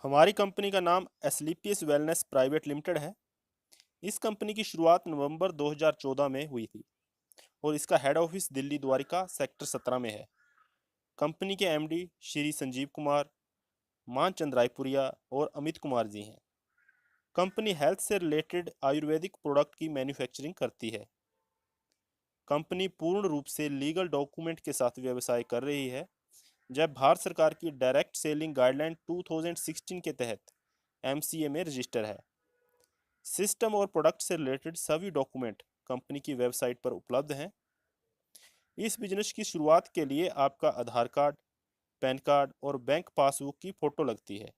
हमारी कंपनी का नाम एस्क्लेपियस वेलनेस प्राइवेट लिमिटेड है। इस कंपनी की शुरुआत नवंबर 2014 में हुई थी और इसका head office Delhi Dwarka sector 17 में है। कंपनी के एमडी श्री संजीव कुमार, मानचंद रायपुरिया और अमित कुमार जी हैं। कंपनी हेल्थ से रिलेटेड आयुर्वेदिक प्रोडक्ट की मैन्युफैक्चरिंग करती है। कंपनी पूर्ण रूप से लीगल डॉक्यूमेंट के साथ व्यवसाय कर रही है, जब भारत सरकार की डायरेक्ट सेलिंग गाइडलाइन 2016 के तहत एमसीए में रजिस्टर है। सिस्टम और प्रोडक्ट से रिलेटेड सभी डॉक्यूमेंट कंपनी की वेबसाइट पर उपलब्ध हैं। इस बिजनेस की शुरुआत के लिए आपका आधार कार्ड, पैन कार्ड और बैंक पासबुक की फ़ोटो लगती है।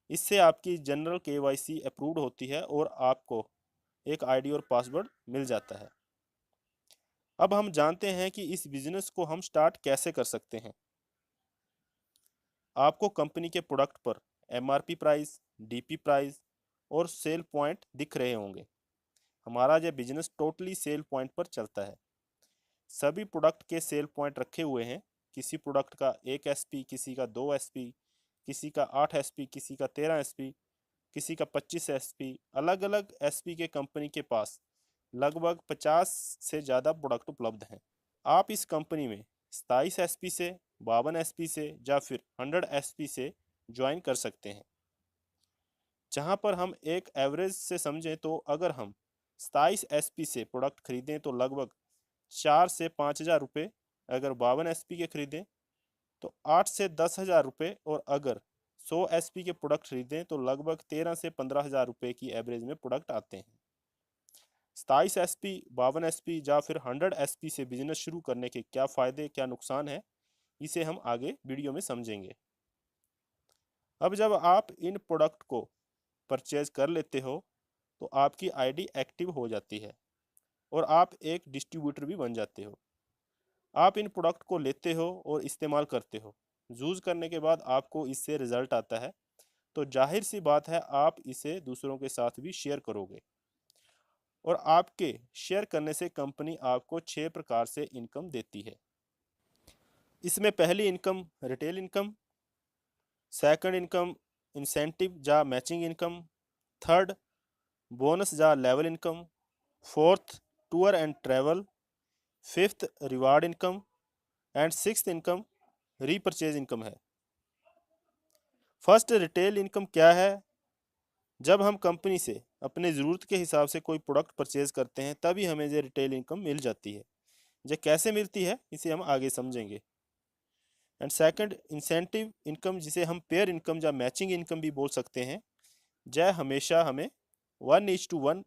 इससे आपकी जनरल केवाईसी अप्रूव्ड होती है और आपको एक आईडी और पासवर्ड मिल जाता है। अब हम जानते हैं कि इस बिजनेस को हम स्टार्ट कैसे कर सकते हैं। आपको कंपनी के प्रोडक्ट पर एमआरपी प्राइस, डीपी प्राइस और सेल पॉइंट दिख रहे होंगे। हमारा यह बिजनेस टोटली सेल पॉइंट पर चलता है। सभी प्रोडक्ट के सेल पॉइंट रखे हुए हैं। किसी प्रोडक्ट का 1 एसपी, किसी का 2 एसपी, किसी का 8 एसपी, किसी का 13 एसपी, किसी का 25 एसपी। अलग अलग एसपी के कंपनी के पास लगभग 50 से ज़्यादा प्रोडक्ट उपलब्ध हैं। आप इस कंपनी में 27 एसपी से, 52 एसपी से या फिर 100 एसपी से ज्वाइन कर सकते हैं। जहां पर हम एक एवरेज से समझें तो अगर हम 27 एसपी से प्रोडक्ट खरीदें तो लगभग 4 से 5 हज़ार रुपये, अगर 52 एसपी के खरीदें तो 8 से 10 हज़ार रुपये और अगर 100 एसपी के प्रोडक्ट खरीदें तो लगभग 13 से 15 हज़ार रुपये की एवरेज में प्रोडक्ट आते हैं। 27 एसपी, 52 एसपी या फिर 100 एसपी से बिजनेस शुरू करने के क्या फ़ायदे क्या नुकसान है, इसे हम आगे वीडियो में समझेंगे। अब जब आप इन प्रोडक्ट को परचेज कर लेते हो तो आपकी आईडी एक्टिव हो जाती है और आप एक डिस्ट्रीब्यूटर भी बन जाते हो। आप इन प्रोडक्ट को लेते हो और इस्तेमाल करते हो। यूज़ करने के बाद आपको इससे रिजल्ट आता है तो जाहिर सी बात है आप इसे दूसरों के साथ भी शेयर करोगे और आपके शेयर करने से कंपनी आपको 6 प्रकार से इनकम देती है। इसमें पहली income retail income, second income incentive या मैचिंग इनकम, थर्ड बोनस या level income, fourth tour and travel, fifth reward income and sixth income repurchase income है। फर्स्ट रिटेल इनकम क्या है? जब हम कंपनी से अपने ज़रूरत के हिसाब से कोई प्रोडक्ट परचेज करते हैं तभी हमें ये रिटेल इनकम मिल जाती है। ये कैसे मिलती है इसे हम आगे समझेंगे। एंड सेकंड इंसेंटिव इनकम, जिसे हम पेयर इनकम या मैचिंग इनकम भी बोल सकते हैं। यह हमेशा हमें 1:1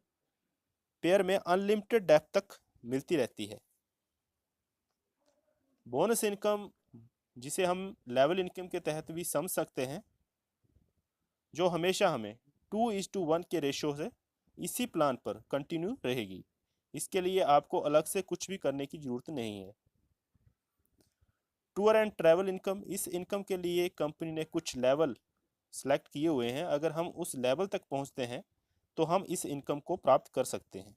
पेयर में अनलिमिटेड डेप्थ तक मिलती रहती है। बोनस इनकम, जिसे हम लेवल इनकम के तहत भी समझ सकते हैं, जो हमेशा हमें 2:1 के रेशो से इसी प्लान पर कंटिन्यू रहेगी। इसके लिए आपको अलग से कुछ भी करने की ज़रूरत नहीं है। टूर एंड ट्रैवल इनकम, इस इनकम के लिए कंपनी ने कुछ लेवल सेलेक्ट किए हुए हैं। अगर हम उस लेवल तक पहुंचते हैं तो हम इस इनकम को प्राप्त कर सकते हैं।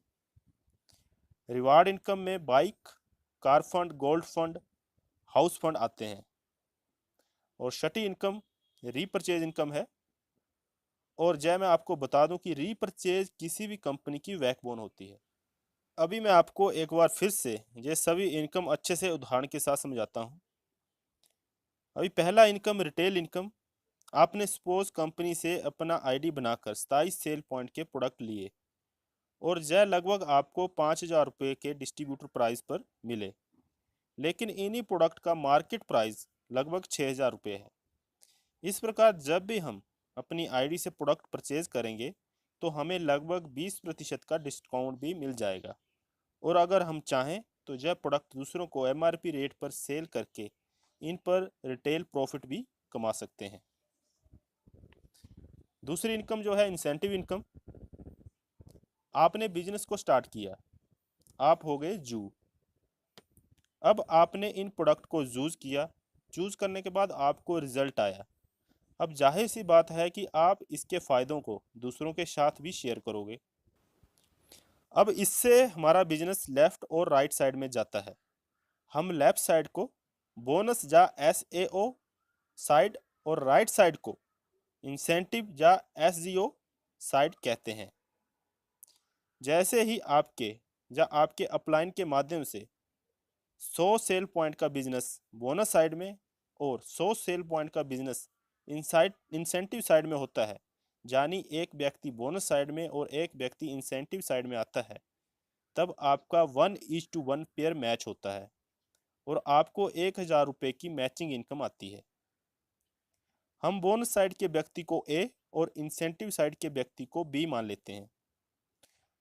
रिवार्ड इनकम में bike, car fund, gold fund, house fund आते हैं। और छठी इनकम रीपरचेज इनकम है। और जय मैं आपको बता दूं कि रीपरचेज किसी भी कंपनी की बैकबोन होती है। अभी मैं आपको एक बार फिर से ये सभी इनकम अच्छे से उदाहरण के साथ समझाता हूं। अभी पहला इनकम रिटेल इनकम। आपने सपोज कंपनी से अपना आईडी बनाकर 27 सेल पॉइंट के प्रोडक्ट लिए और यह लगभग आपको 5 हज़ार रुपये के डिस्ट्रीब्यूटर प्राइस पर मिले, लेकिन इन्हीं प्रोडक्ट का मार्केट प्राइस लगभग 6 हज़ार रुपये है। इस प्रकार जब भी हम अपनी आईडी से प्रोडक्ट परचेज करेंगे तो हमें लगभग 20% का डिस्काउंट भी मिल जाएगा और अगर हम चाहें तो यह प्रोडक्ट दूसरों को एमआरपी रेट पर सेल करके इन पर रिटेल प्रॉफिट भी कमा सकते हैं। दूसरी इनकम जो है इंसेंटिव इनकम। आपने बिजनेस को स्टार्ट किया, आप हो गए जू। अब आपने इन प्रोडक्ट को यूज़ किया, चूज़ करने के बाद आपको रिजल्ट आया। अब जाहिर सी बात है कि आप इसके फ़ायदों को दूसरों के साथ भी शेयर करोगे। अब इससे हमारा बिजनेस लेफ़्ट और राइट साइड में जाता है। हम लेफ़्ट साइड को बोनस या एसएओ साइड और राइट साइड को इंसेंटिव या एसजीओ साइड कहते हैं। जैसे ही आपके अपलाइन के माध्यम से 100 सेल पॉइंट का बिजनेस बोनस साइड में और 100 सेल पॉइंट का बिजनेस इंसेंटिव साइड में होता है, यानी एक व्यक्ति बोनस साइड में और एक व्यक्ति इंसेंटिव साइड में आता है, तब आपका 1:1 पेयर मैच होता है और आपको 1000 रुपये की मैचिंग इनकम आती है। हम बोनस साइड के व्यक्ति को ए और इंसेंटिव साइड के व्यक्ति को बी मान लेते हैं।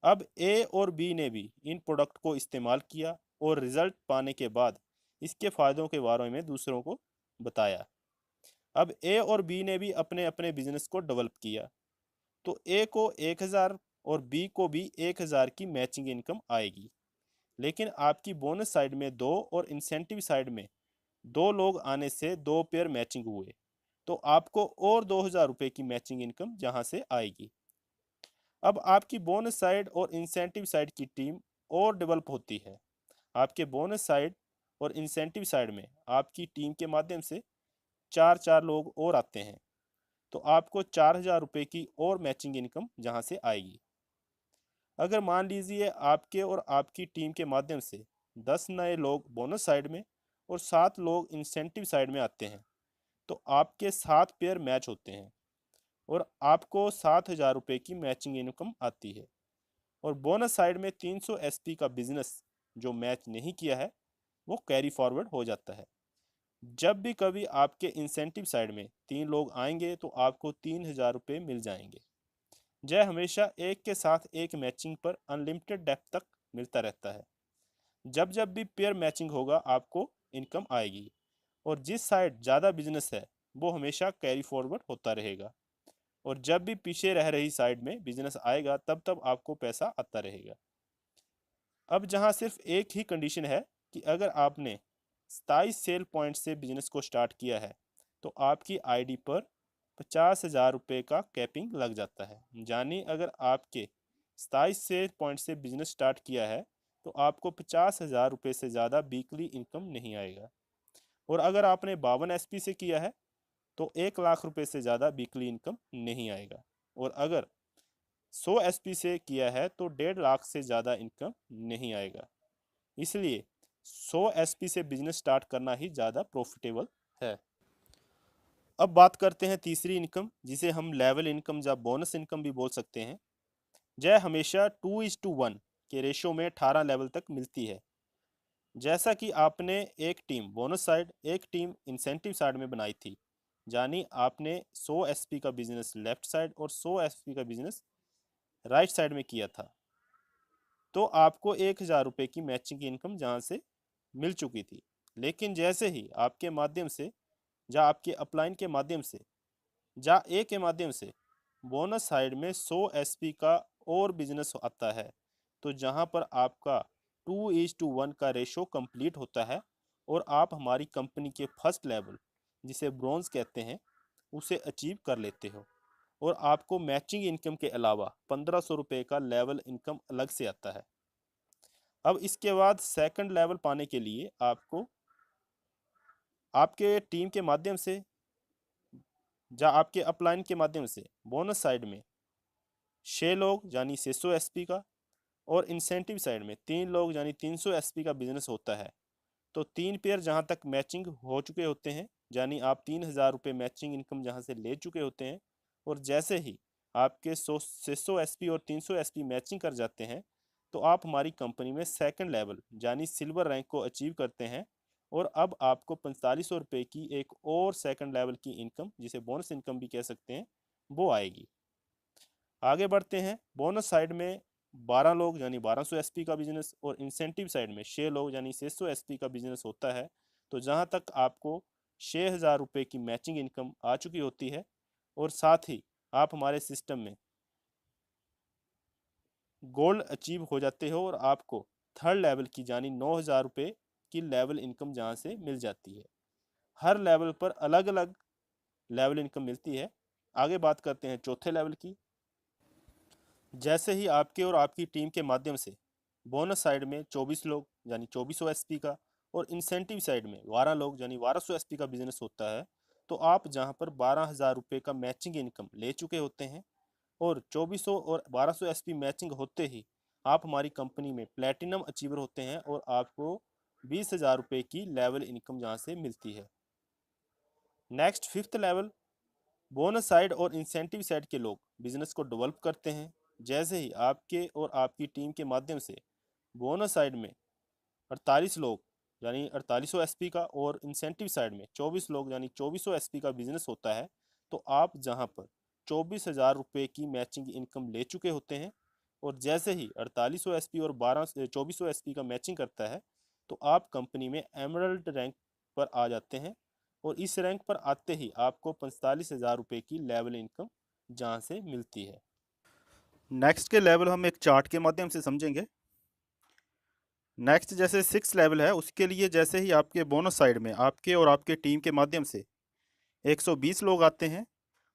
अब ए और बी ने भी इन प्रोडक्ट को इस्तेमाल किया और रिजल्ट पाने के बाद इसके फ़ायदों के बारे में दूसरों को बताया। अब ए और बी ने भी अपने अपने बिजनेस को डेवलप किया, तो ए को 1000 और बी को भी 1000 की मैचिंग इनकम आएगी। लेकिन आपकी बोनस साइड में 2 और इंसेंटिव साइड में 2 लोग आने से 2 पेयर मैचिंग हुए, तो आपको और 2000 रुपये की मैचिंग इनकम जहां से आएगी। अब आपकी बोनस साइड और इंसेंटिव साइड की टीम और डेवलप होती है। आपके बोनस साइड और इंसेंटिव साइड में आपकी टीम के माध्यम से 4 लोग और आते हैं, तो आपको 4000 रुपये की और मैचिंग इनकम जहां से आएगी। अगर मान लीजिए आपके और आपकी टीम के माध्यम से 10 नए लोग बोनस साइड में और 7 लोग इंसेंटिव साइड में आते हैं, तो आपके 7 पेयर मैच होते हैं और आपको 7000 रुपये की मैचिंग इनकम आती है। और बोनस साइड में 300 एसपी का बिजनेस जो मैच नहीं किया है वो कैरी फॉरवर्ड हो जाता है। जब भी कभी आपके इंसेंटिव साइड में 3 लोग आएंगे तो आपको 3000 रुपये मिल जाएंगे। यह हमेशा एक के साथ एक मैचिंग पर अनलिमिटेड डेप्थ तक मिलता रहता है। जब जब भी पेयर मैचिंग होगा आपको इनकम आएगी और जिस साइड ज़्यादा बिजनेस है वो हमेशा कैरी फॉरवर्ड होता रहेगा और जब भी पीछे रह रही साइड में बिजनेस आएगा तब तब आपको पैसा आता रहेगा। अब जहां सिर्फ एक ही कंडीशन है कि अगर आपने 27 सेल पॉइंट से बिजनेस को स्टार्ट किया है तो आपकी आईडी पर 50,000 रुपये का कैपिंग लग जाता है। यानी अगर आपके 27 सेल पॉइंट से बिजनेस स्टार्ट किया है तो आपको 50,000 रुपये से ज़्यादा वीकली इनकम नहीं आएगा। और अगर आपने 52 एसपी से किया है तो 1 लाख रुपये से ज़्यादा वीकली इनकम नहीं आएगा। और अगर 100 एसपी से किया है तो 1.5 लाख से ज़्यादा इनकम नहीं आएगा। इसलिए 100 एसपी से बिजनेस स्टार्ट करना ही ज़्यादा प्रॉफिटेबल है। अब बात करते हैं तीसरी इनकम, जिसे हम लेवल इनकम या बोनस इनकम भी बोल सकते हैं। यह हमेशा 2:1 के रेशो में 18 लेवल तक मिलती है। जैसा कि आपने एक टीम बोनस साइड एक टीम इंसेंटिव साइड में बनाई थी, यानी आपने 100 एसपी का बिजनेस लेफ्ट साइड और 100 एसपी का बिजनेस राइट साइड में किया था, तो आपको 1000 रुपये की मैचिंग इनकम जहाँ से मिल चुकी थी। लेकिन जैसे ही आपके माध्यम से या आपके अपलाइन के माध्यम से या ए के माध्यम से बोनस साइड में 100 एसपी का और बिजनेस आता है, तो जहाँ पर आपका 2:1 का रेशो कंप्लीट होता है और आप हमारी कंपनी के फर्स्ट लेवल जिसे ब्रॉन्ज कहते हैं उसे अचीव कर लेते हो और आपको मैचिंग इनकम के अलावा 1500 रुपये का लेवल इनकम अलग से आता है। अब इसके बाद सेकंड लेवल पाने के लिए आपको आपके टीम के माध्यम से या आपके अपलाइन के माध्यम से बोनस साइड में 6 लोग यानी 600 एसपी का और इंसेंटिव साइड में 3 लोग यानी 300 एसपी का बिजनेस होता है, तो 3 पेयर जहां तक मैचिंग हो चुके होते हैं, यानी आप 3000 रुपये मैचिंग इनकम जहां से ले चुके होते हैं और जैसे ही आपके 600 एसपी और 300 एसपी मैचिंग कर जाते हैं तो आप हमारी कंपनी में सेकंड लेवल यानी सिल्वर रैंक को अचीव करते हैं और अब आपको 4500 रुपये की एक और सेकंड लेवल की इनकम, जिसे बोनस इनकम भी कह सकते हैं, वो आएगी। आगे बढ़ते हैं। बोनस साइड में 12 लोग यानी 1200 एसपी का बिजनेस और इंसेंटिव साइड में 6 लोग यानी 600 एसपी का बिजनेस होता है, तो जहां तक आपको 6000 रुपये की मैचिंग इनकम आ चुकी होती है और साथ ही आप हमारे सिस्टम में गोल्ड अचीव हो जाते हो और आपको थर्ड लेवल की यानी 9000 रुपये की लेवल इनकम जहाँ से मिल जाती है। हर लेवल पर अलग अलग लेवल इनकम मिलती है। आगे बात करते हैं चौथे लेवल की। जैसे ही आपके और आपकी टीम के माध्यम से बोनस साइड में 24 लोग यानी 2400 एसपी का और इंसेंटिव साइड में 12 लोग यानी 1200 एसपी का बिजनेस होता है, तो आप जहां पर 12,000 रुपये का मैचिंग इनकम ले चुके होते हैं और 2400 और 1200 एसपी मैचिंग होते ही आप हमारी कंपनी में प्लेटिनम अचीवर होते हैं और आपको 20,000 रुपये की लेवल इनकम जहां से मिलती है। Next fifth level, bonus side और इंसेंटिव साइड के लोग बिजनेस को डेवलप करते हैं। जैसे ही आपके और आपकी टीम के माध्यम से बोनस साइड में 48 लोग यानी 4800 एसपी का और इंसेंटिव साइड में 24 लोग यानी 2400 एसपी का बिजनेस होता है, तो आप जहां पर 24,000 रुपये की मैचिंग इनकम ले चुके होते हैं और जैसे ही 4800 एसपी और 2400 एसपी का मैचिंग करता है तो आप कंपनी में एमरल्ड रैंक पर आ जाते हैं और इस रैंक पर आते ही आपको 45,000 रुपये की लेवल इनकम जहां से मिलती है। नेक्स्ट के लेवल हम एक चार्ट के माध्यम से समझेंगे। नेक्स्ट जैसे 6 लेवल है उसके लिए जैसे ही आपके बोनस साइड में आपके और आपके टीम के माध्यम से 120 लोग आते हैं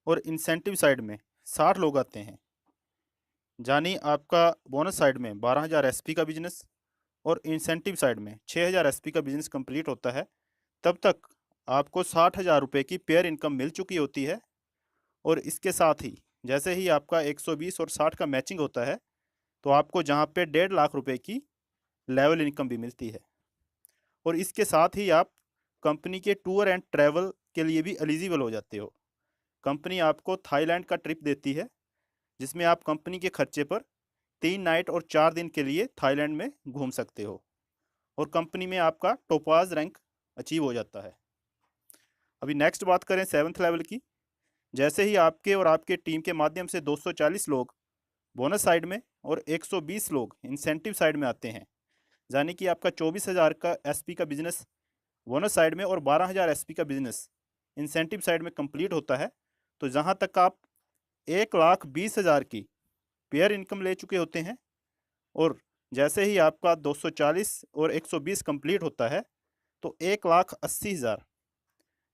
और इंसेंटिव साइड में 60 लोग आते हैं, यानी आपका बोनस साइड में 12,000 एसपी का बिजनेस और इंसेंटिव साइड में 6,000 एसपी का बिजनेस कंप्लीट होता है, तब तक आपको 60,000 रुपये की पेयर इनकम मिल चुकी होती है। और इसके साथ ही जैसे ही आपका 120 और 60 का मैचिंग होता है तो आपको जहाँ पे 1.5 लाख रुपए की लेवल इनकम भी मिलती है। और इसके साथ ही आप कंपनी के टूर एंड ट्रैवल के लिए भी एलिजिबल हो जाते हो। कंपनी आपको थाईलैंड का ट्रिप देती है जिसमें आप कंपनी के खर्चे पर 3 नाइट और 4 दिन के लिए थाईलैंड में घूम सकते हो और कंपनी में आपका टोपाज रैंक अचीव हो जाता है। अभी नेक्स्ट बात करें 7th लेवल की। जैसे ही आपके और आपके टीम के माध्यम से 240 लोग बोनस साइड में और 120 लोग इंसेंटिव साइड में आते हैं, यानी कि आपका 24,000 का एसपी का बिजनेस बोनस साइड में और 12,000 एसपी का बिजनेस इंसेंटिव साइड में कंप्लीट होता है, तो जहां तक आप 1,20,000 की पेयर इनकम ले चुके होते हैं और जैसे ही आपका 240 और 120 कंप्लीट होता है तो 1,80,000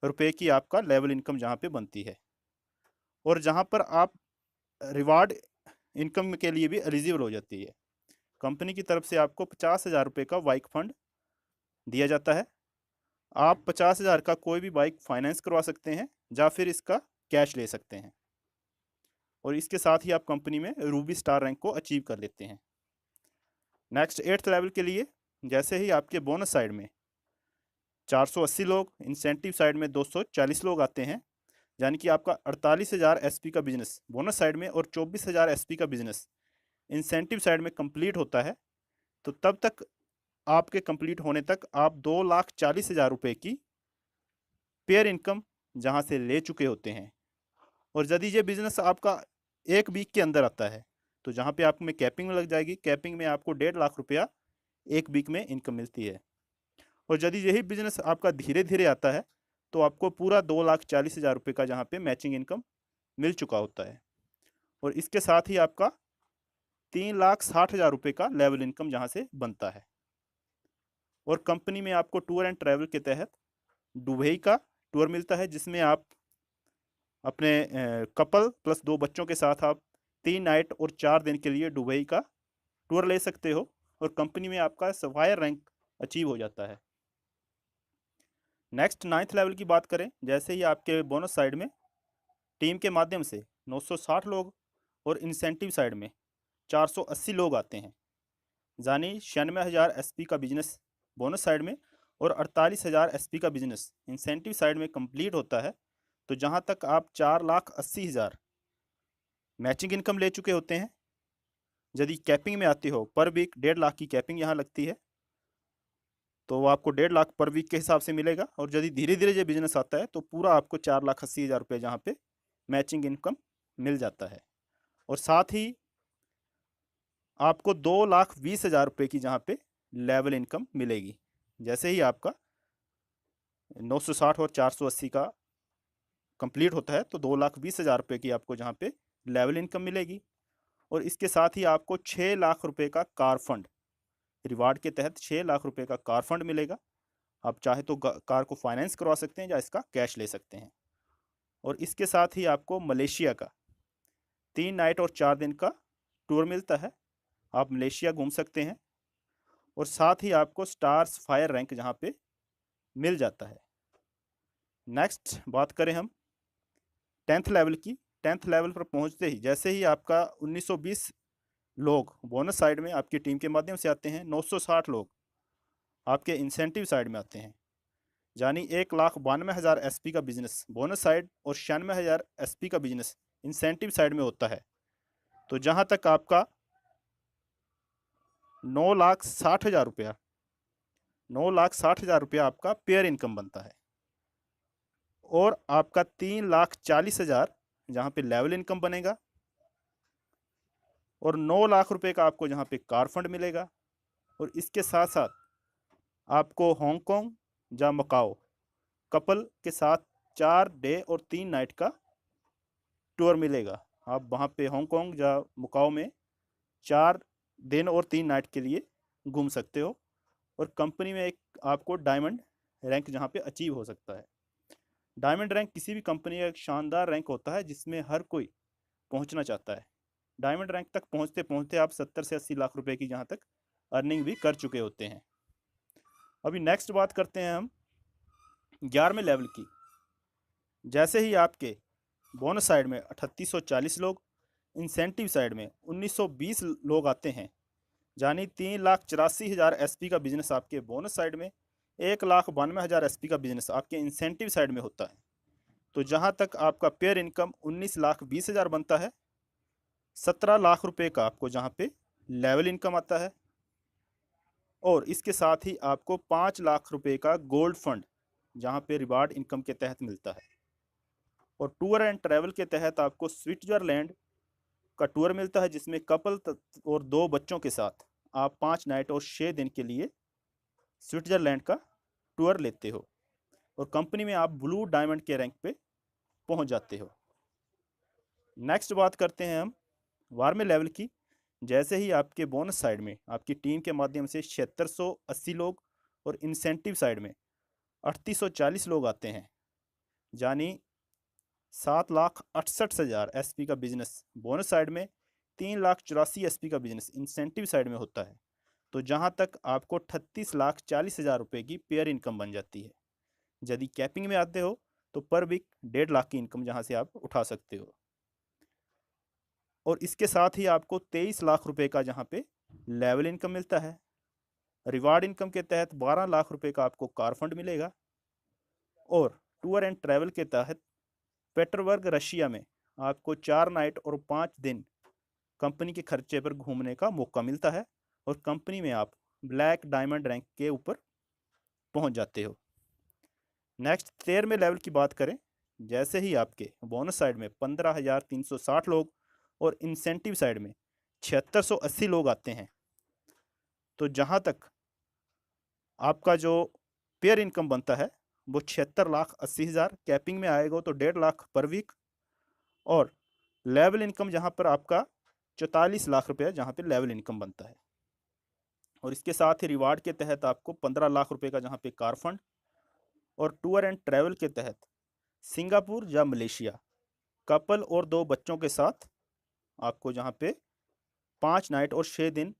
रुपये की आपका लेवल इनकम जहाँ पे बनती है। और जहाँ पर आप रिवार्ड इनकम के लिए भी एलिजिबल हो जाती है। कंपनी की तरफ से आपको 50,000 रुपये का बाइक फंड दिया जाता है। आप 50,000 का कोई भी बाइक फाइनेंस करवा सकते हैं या फिर इसका कैश ले सकते हैं और इसके साथ ही आप कंपनी में रूबी स्टार रैंक को अचीव कर लेते हैं। नेक्स्ट 8th लेवल के लिए जैसे ही आपके बोनस साइड में 480 लोग इंसेंटिव साइड में 240 लोग आते हैं, यानी कि आपका 48,000 एसपी का बिजनेस बोनस साइड में और 24,000 एसपी का बिजनेस इंसेंटिव साइड में कंप्लीट होता है, तो तब तक आपके कंप्लीट होने तक आप 2,40,000 रुपये की पेयर इनकम जहां से ले चुके होते हैं। और यदि ये बिजनेस आपका 1 वीक के अंदर आता है तो जहाँ पे आप में कैपिंग लग जाएगी, कैपिंग में आपको 1.5 लाख रुपया 1 वीक में इनकम मिलती है। और यदि यही बिजनेस आपका धीरे धीरे आता है तो आपको पूरा 2,40,000 रुपये का जहाँ पे मैचिंग इनकम मिल चुका होता है और इसके साथ ही आपका 3,60,000 रुपये का लेवल इनकम जहाँ से बनता है। और कंपनी में आपको टूर एंड ट्रैवल के तहत दुबई का टूर मिलता है जिसमें आप अपने कपल प्लस 2 बच्चों के साथ आप 3 नाइट और 4 दिन के लिए दुबई का टूर ले सकते हो और कंपनी में आपका सफायर रैंक अचीव हो जाता है। नेक्स्ट 9th लेवल की बात करें, जैसे ही आपके बोनस साइड में टीम के माध्यम से 960 लोग और इंसेंटिव साइड में 480 लोग आते हैं, यानी 96,000 एसपी का बिजनेस बोनस साइड में और 48,000 एसपी का बिजनेस इंसेंटिव साइड में कंप्लीट होता है, तो जहां तक आप 4,80,000 मैचिंग इनकम ले चुके होते हैं। यदि कैपिंग में आती हो पर वीक 1.5 लाख की कैपिंग यहाँ लगती है तो वो आपको 1.5 लाख पर वीक के हिसाब से मिलेगा। और यदि धीरे धीरे ये बिजनेस आता है तो पूरा आपको 4,80,000 रुपये जहाँ पे मैचिंग इनकम मिल जाता है। और साथ ही आपको 2,20,000 रुपये की जहाँ पे लेवल इनकम मिलेगी। जैसे ही आपका 960 और 480 का कंप्लीट होता है तो 2,20,000 रुपये की आपको जहाँ पे लेवल इनकम मिलेगी। और इसके साथ ही आपको 6 लाख रुपए का कार फंड रिवार्ड के तहत 6 लाख रुपए का कार फंड मिलेगा। आप चाहे तो कार को फाइनेंस करवा सकते हैं या इसका कैश ले सकते हैं। और इसके साथ ही आपको मलेशिया का 3 नाइट और 4 दिन का टूर मिलता है, आप मलेशिया घूम सकते हैं। और साथ ही आपको स्टार्स फायर रैंक जहाँ पे मिल जाता है। नेक्स्ट बात करें हम 10th लेवल की। 10th लेवल पर पहुंचते ही जैसे ही आपका 1920 लोग बोनस साइड में आपकी टीम के माध्यम से आते हैं, 960 लोग आपके इंसेंटिव साइड में आते हैं, यानी 1,92,000 एसपी का बिजनेस बोनस साइड और 96,000 एसपी का बिजनेस इंसेंटिव साइड में होता है। तो जहां तक आपका 9,60,000 रुपया 9,60,000 रुपया आपका पेयर इनकम बनता है, और आपका 3,40,000 जहाँ पे लेवल इनकम बनेगा, और 9 लाख रुपए का आपको जहाँ पे कार फंड मिलेगा। और इसके साथ साथ आपको हांगकांग या मकाओ कपल के साथ 4 डे और 3 नाइट का टूर मिलेगा। आप वहाँ पे हांगकांग या मकाओ में 4 दिन और 3 नाइट के लिए घूम सकते हो, और कंपनी में एक आपको डायमंड रैंक जहाँ पे अचीव हो सकता है। डायमंड रैंक किसी भी कंपनी का एक शानदार रैंक होता है जिसमें हर कोई पहुंचना चाहता है। डायमंड रैंक तक पहुंचते पहुंचते आप 70 से 80 लाख रुपए की जहां तक अर्निंग भी कर चुके होते हैं। अभी नेक्स्ट बात करते हैं हम 11वें लेवल की। जैसे ही आपके बोनस साइड में 3840 लोग, इंसेंटिव साइड में 1920 लोग आते हैं, यानी 3,84,000 एसपी का बिजनेस आपके बोनस साइड में, 1,92,000 एसपी का बिजनेस आपके इंसेंटिव साइड में होता है। तो जहां तक आपका पेयर इनकम 19,20,000 बनता है, 17 लाख रुपए का आपको जहाँ पे लेवल इनकम आता है, और इसके साथ ही आपको 5 लाख रुपए का गोल्ड फंड जहाँ पे रिवार्ड इनकम के तहत मिलता है। और टूर एंड ट्रैवल के तहत आपको स्विट्जरलैंड का टूर मिलता है, जिसमें कपल और 2 बच्चों के साथ आप 5 नाइट और 6 दिन के लिए स्विट्जरलैंड का टूर लेते हो, और कंपनी में आप ब्लू डायमंड के रैंक पे पहुंच जाते हो। नेक्स्ट बात करते हैं हम 12वें लेवल की। जैसे ही आपके बोनस साइड में आपकी टीम के माध्यम से 7680 लोग और इंसेंटिव साइड में 3840 लोग आते हैं, यानी 7,68,000 एसपी का बिजनेस बोनस साइड में, 3,84,000 एसपी का बिजनेस इंसेंटिव साइड में होता है। तो जहां तक आपको 38,40,000 रुपए की पेयर इनकम बन जाती है। यदि कैपिंग में आते हो तो पर वीक 1.5 लाख की इनकम जहां से आप उठा सकते हो। और इसके साथ ही आपको 23 लाख रुपए का जहाँ पे लेवल इनकम मिलता है। रिवार्ड इनकम के तहत 12 लाख रुपए का आपको कार फंड मिलेगा, और टूर एंड ट्रैवल के तहत पेटरबर्ग रशिया में आपको 4 नाइट और 5 दिन कंपनी के खर्चे पर घूमने का मौका मिलता है, और कंपनी में आप ब्लैक डायमंड रैंक के ऊपर पहुंच जाते हो। नेक्स्ट 13वें लेवल की बात करें। जैसे ही आपके बोनस साइड में 15,360 लोग और इंसेंटिव साइड में 7680 लोग आते हैं, तो जहां तक आपका जो पेयर इनकम बनता है वो 76,80,000, कैपिंग में आएगा तो 1.5 लाख पर वीक, और लेवल इनकम जहां पर आपका 44 लाख रुपया जहां पे लेवल इनकम बनता है। और इसके साथ ही रिवार्ड के तहत आपको 15 लाख रुपए का जहां पे कार फंड, और टूर एंड ट्रैवल के तहत सिंगापुर या मलेशिया कपल और 2 बच्चों के साथ आपको जहाँ पे 5 नाइट और 6 दिन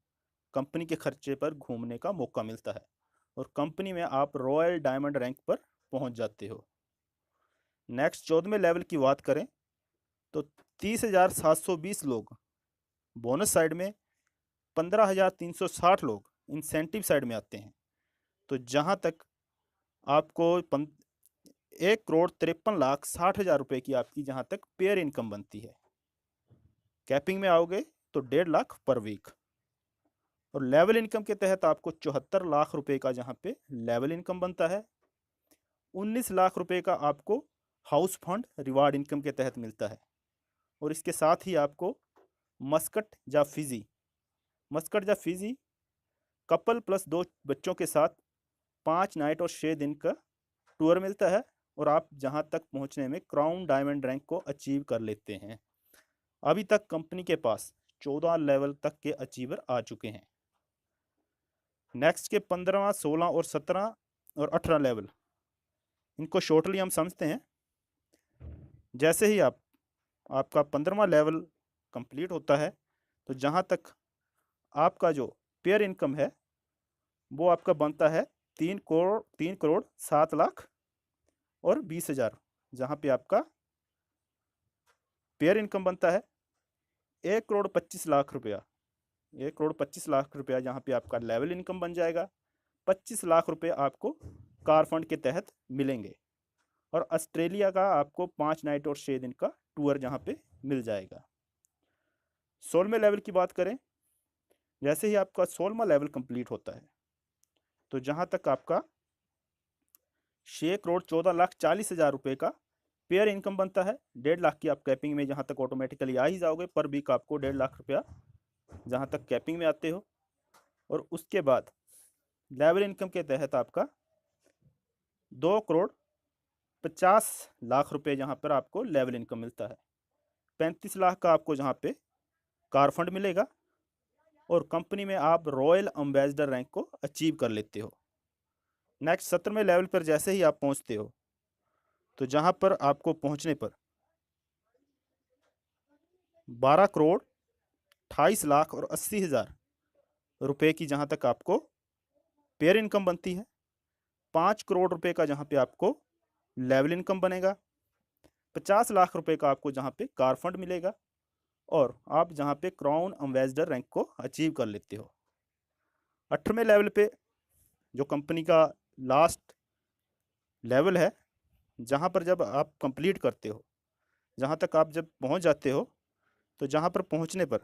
कंपनी के खर्चे पर घूमने का मौका मिलता है, और कंपनी में आप रॉयल डायमंड रैंक पर पहुंच जाते हो। नेक्स्ट 14वें लेवल की बात करें तो 30,720 लोग बोनस साइड में, 15,360 लोग इंसेंटिव साइड में आते हैं। तो जहाँ तक आपको 1,53,60,000 रुपए की आपकी जहाँ तक पेयर इनकम बनती है। कैपिंग में आओगे तो 1.5 लाख पर वीक, और लेवल इनकम के तहत आपको 74 लाख रुपए का जहाँ पे लेवल इनकम बनता है। 19 लाख रुपए का आपको हाउस फंड रिवार्ड इनकम के तहत मिलता है, और इसके साथ ही आपको मस्कट या फिजी कपल प्लस 2 बच्चों के साथ 5 नाइट और 6 दिन का टूर मिलता है, और आप जहां तक पहुंचने में क्राउन डायमंड रैंक को अचीव कर लेते हैं। अभी तक कंपनी के पास 14 लेवल तक के अचीवर आ चुके हैं। नेक्स्ट के 15, 16 और 17 और 18 लेवल, इनको शॉर्टली हम समझते हैं। जैसे ही आपका 15वां लेवल कंप्लीट होता है, तो जहाँ तक आपका जो पेयर इनकम है वो आपका बनता है 3 करोड़ 7 लाख और 20,000 जहाँ पे आपका पेयर इनकम बनता है 1,25,00,000 रुपया। 1,25,00,000 रुपया जहाँ पे आपका लेवल इनकम बन जाएगा। 25,00,000 रुपये आपको कार फंड के तहत मिलेंगे। और ऑस्ट्रेलिया का आपको 5 नाइट और 6 दिन का टूर जहाँ पे मिल जाएगा। 16वें लेवल की बात करें, जैसे ही आपका 16वां लेवल कंप्लीट होता है तो जहाँ तक आपका 6,14,40,000 रुपये का पेयर इनकम बनता है। 1.5 लाख की आप कैपिंग में जहाँ तक ऑटोमेटिकली आ ही जाओगे, पर वीक आपको 1.5 लाख रुपया जहाँ तक कैपिंग में आते हो। और उसके बाद लेवल इनकम के तहत आपका 2,50,00,000 रुपये जहाँ पर आपको लेवल इनकम मिलता है। 35 लाख का आपको जहाँ पे कार फंड मिलेगा और कंपनी में आप रॉयल एम्बेसडर रैंक को अचीव कर लेते हो। नेक्स्ट 17वें लेवल पर जैसे ही आप पहुँचते हो तो जहाँ पर आपको पहुँचने पर 12,28,80,000 रुपये की जहाँ तक आपको पेयर इनकम बनती है। 5 करोड़ रुपए का जहाँ पे आपको लेवल इनकम बनेगा। 50 लाख रुपए का आपको जहाँ पे कार फंड मिलेगा और आप जहाँ पे क्राउन एम्बेसडर रैंक को अचीव कर लेते हो। 18वें लेवल पे जो कंपनी का लास्ट लेवल है, जहाँ पर जब आप कंप्लीट करते हो, जहाँ तक आप जब पहुँच जाते हो तो जहाँ पर पहुँचने पर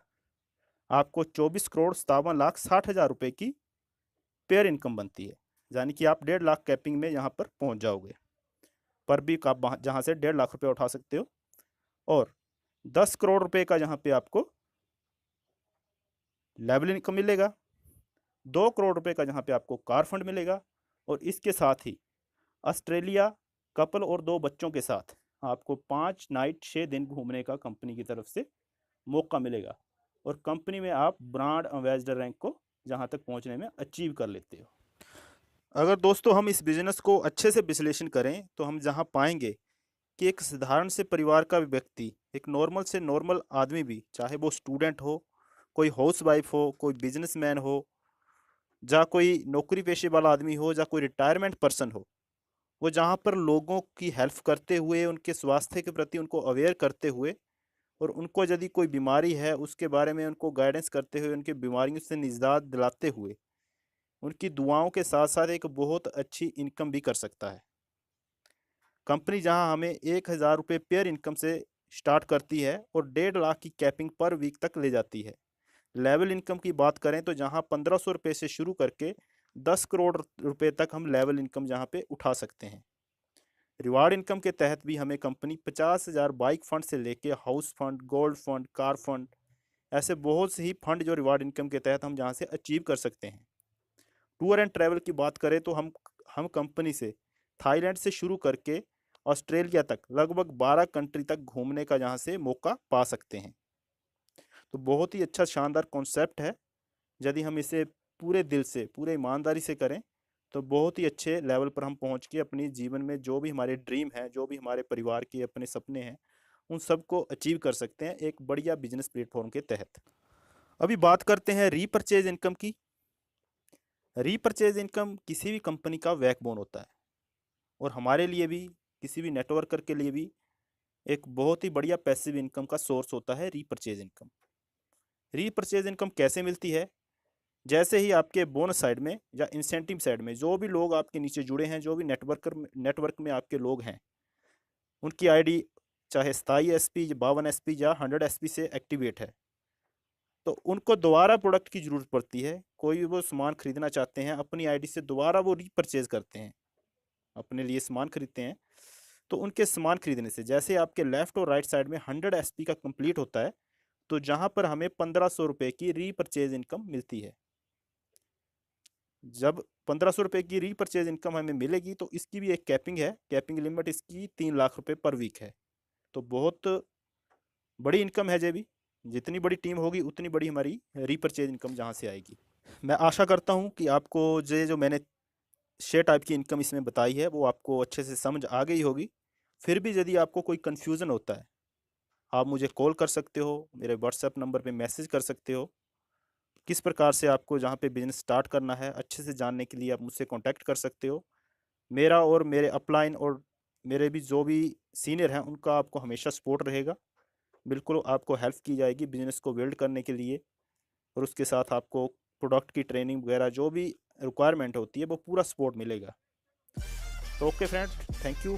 आपको 24,57,60,000 रुपये की पेयर इनकम बनती है। यानी कि आप 1.5 लाख कैपिंग में यहाँ पर पहुँच जाओगे। पर वीक आप जहाँ से 1.5 लाख रुपये उठा सकते हो। और 10 करोड़ रुपए का जहाँ पे आपको लेवल इनकम मिलेगा। 2 करोड़ रुपए का जहाँ पे आपको कार फंड मिलेगा। और इसके साथ ही ऑस्ट्रेलिया कपल और 2 बच्चों के साथ आपको 5 नाइट 6 दिन घूमने का कंपनी की तरफ से मौका मिलेगा। और कंपनी में आप ब्रांड एम्बेसडर रैंक को जहाँ तक पहुँचने में अचीव कर लेते हो। अगर दोस्तों हम इस बिजनेस को अच्छे से विश्लेषण करें तो हम जहाँ पाएंगे कि एक साधारण से परिवार का व्यक्ति, एक नॉर्मल से नॉर्मल आदमी भी, चाहे वो स्टूडेंट हो, कोई हाउसवाइफ हो, कोई बिजनेसमैन हो, या कोई नौकरी पेशे वाला आदमी हो, या कोई रिटायरमेंट पर्सन हो, वो जहाँ पर लोगों की हेल्प करते हुए, उनके स्वास्थ्य के प्रति उनको अवेयर करते हुए और उनको यदि कोई बीमारी है उसके बारे में उनको गाइडेंस करते हुए, उनकी बीमारियों से निजात दिलाते हुए, उनकी दुआओं के साथ साथ एक बहुत अच्छी इनकम भी कर सकता है। कंपनी जहां हमें 1,000 रुपये पेयर इनकम से स्टार्ट करती है और 1.5 लाख की कैपिंग पर वीक तक ले जाती है। लेवल इनकम की बात करें तो जहां 1,500 रुपये से शुरू करके 10 करोड़ रुपए तक हम लेवल इनकम जहां पे उठा सकते हैं। रिवार्ड इनकम के तहत भी हमें कंपनी 50,000 बाइक फंड से लेके house fund, gold fund, car fund, ऐसे बहुत से ही फंड जो रिवार्ड इनकम के तहत हम जहाँ से अचीव कर सकते हैं। टूर एंड ट्रैवल की बात करें तो हम कंपनी से थाईलैंड से शुरू करके ऑस्ट्रेलिया तक लगभग 12 कंट्री तक घूमने का जहाँ से मौका पा सकते हैं। तो बहुत ही अच्छा शानदार कॉन्सेप्ट है। यदि हम इसे पूरे दिल से, पूरे ईमानदारी से करें तो बहुत ही अच्छे लेवल पर हम पहुँच के अपनी जीवन में जो भी हमारे ड्रीम है, जो भी हमारे परिवार के अपने सपने हैं, उन सबको अचीव कर सकते हैं एक बढ़िया बिजनेस प्लेटफॉर्म के तहत। अभी बात करते हैं रीपरचेज इनकम की। रीपरचेज इनकम किसी भी कंपनी का बैकबोन होता है और हमारे लिए भी, किसी भी नेटवर्कर के लिए भी एक बहुत ही बढ़िया पैसिव इनकम का सोर्स होता है रीपरचेज इनकम। रीपरचेज इनकम कैसे मिलती है? जैसे ही आपके बोनस साइड में या इंसेंटिव साइड में जो भी लोग आपके नीचे जुड़े हैं, जो भी नेटवर्क में आपके लोग हैं, उनकी आईडी चाहे 27 SP, 52 SP या 100 SP से एक्टिवेट है, तो उनको दोबारा प्रोडक्ट की ज़रूरत पड़ती है। कोई भी वो सामान खरीदना चाहते हैं, अपनी आईडी से दोबारा वो रीपरचेज करते हैं, अपने लिए सामान खरीदते हैं। तो उनके सामान खरीदने से जैसे आपके लेफ्ट और राइट साइड में 100 SP का कंप्लीट होता है, तो जहाँ पर हमें 1,500 रुपये की रीपरचेज इनकम मिलती है। जब 1,500 रुपये की रीपरचेज इनकम हमें मिलेगी तो इसकी भी एक कैपिंग है। कैपिंग लिमिट इसकी 3 लाख रुपये पर वीक है। तो बहुत बड़ी इनकम है। जे भी जितनी बड़ी टीम होगी उतनी बड़ी हमारी रीपरचेज इनकम जहाँ से आएगी। मैं आशा करता हूँ कि आपको जो मैंने शेयर टाइप की इनकम इसमें बताई है वो आपको अच्छे से समझ आ गई होगी। फिर भी यदि आपको कोई कन्फ्यूज़न होता है, आप मुझे कॉल कर सकते हो, मेरे व्हाट्सएप नंबर पे मैसेज कर सकते हो। किस प्रकार से आपको जहाँ पे बिज़नेस स्टार्ट करना है अच्छे से जानने के लिए आप मुझसे कॉन्टैक्ट कर सकते हो। मेरा और मेरे अपलाइन और मेरे भी जो भी सीनियर हैं उनका आपको हमेशा सपोर्ट रहेगा। बिल्कुल आपको हेल्प की जाएगी बिजनेस को बिल्ड करने के लिए, और उसके साथ आपको प्रोडक्ट की ट्रेनिंग वगैरह जो भी रिक्वायरमेंट होती है वो पूरा सपोर्ट मिलेगा। तो ओके फ्रेंड, थैंक यू।